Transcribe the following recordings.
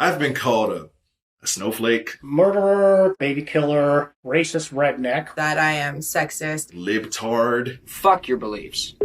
I've been called a snowflake, murderer, baby killer, racist redneck, that I am sexist, libtard. Fuck your beliefs.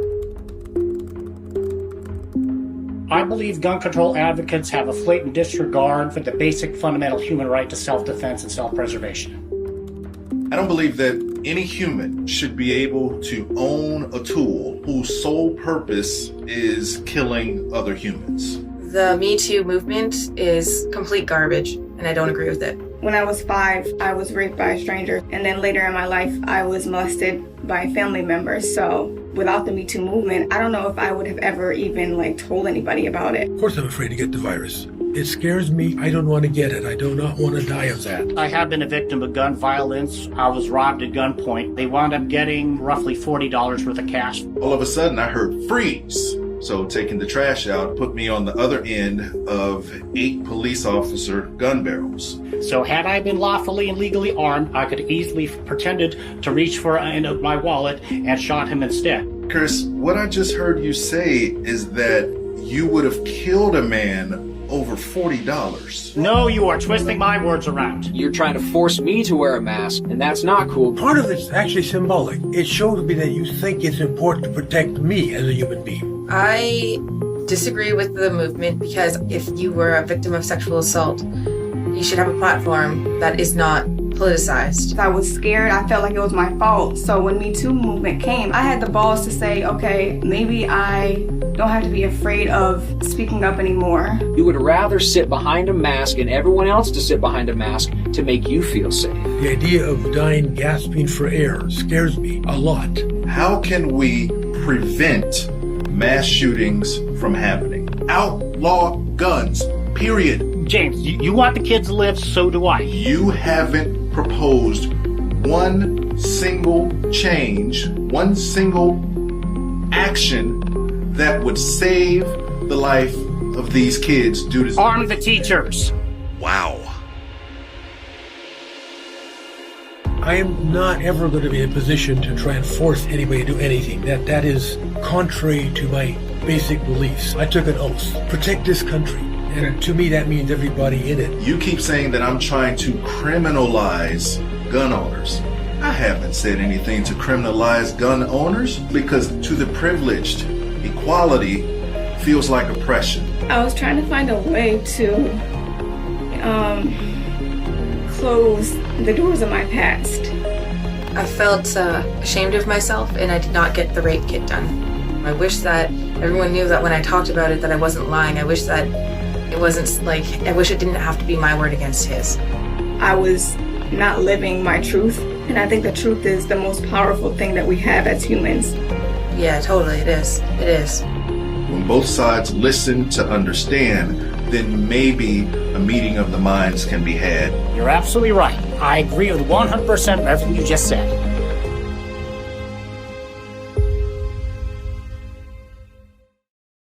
I believe gun control advocates have a flagrant disregard for the basic fundamental human right to self-defense and self-preservation. I don't believe that any human should be able to own a tool whose sole purpose is killing other humans. The Me Too movement is complete garbage, and I don't agree with it. When I was 5, I was raped by a stranger, and then later in my life, I was molested by family members. So without the Me Too movement, I don't know if I would have ever even told anybody about it. Of course I'm afraid to get the virus. It scares me. I don't want to get it. I do not want to die of that. I have been a victim of gun violence. I was robbed at gunpoint. They wound up getting roughly $40 worth of cash. All of a sudden, I heard freeze. So taking the trash out put me on the other end of 8 police officer gun barrels. So had I been lawfully and legally armed, I could easily pretended to reach for my wallet and shot him instead. Chris, what I just heard you say is that you would have killed a man over $40. No, you are twisting my words around. You're trying to force me to wear a mask, and that's not cool. Part of it's actually symbolic. It shows me that you think it's important to protect me as a human being. I disagree with the movement because if you were a victim of sexual assault, you should have a platform that is not politicized. I was scared. I felt like it was my fault. So when Me Too movement came, I had the balls to say, okay, maybe I don't have to be afraid of speaking up anymore. You would rather sit behind a mask and everyone else to sit behind a mask to make you feel safe. The idea of dying gasping for air scares me a lot. How can we prevent mass shootings from happening? Outlaw guns, period. James, you want the kids to live, so do I. You haven't proposed one single change, one single action that would save the life of these kids due to... Arm the teachers. Wow. I am not ever going to be in a position to try and force anybody to do anything. That is contrary to my basic beliefs. I took an oath. Protect this country. And to me, that means everybody in it. You keep saying that I'm trying to criminalize gun owners. I haven't said anything to criminalize gun owners because to the privileged, equality feels like oppression. I was trying to find a way to close the doors of my past. I felt ashamed of myself, and I did not get the rape kit done. I wish that everyone knew that when I talked about it that I wasn't lying. I wish that it wasn't I wish it didn't have to be my word against his. I was not living my truth, and I think the truth is the most powerful thing that we have as humans. Yeah, totally, it is. It is. When both sides listen to understand, then maybe a meeting of the minds can be had. You're absolutely right. I agree with 100% of everything you just said.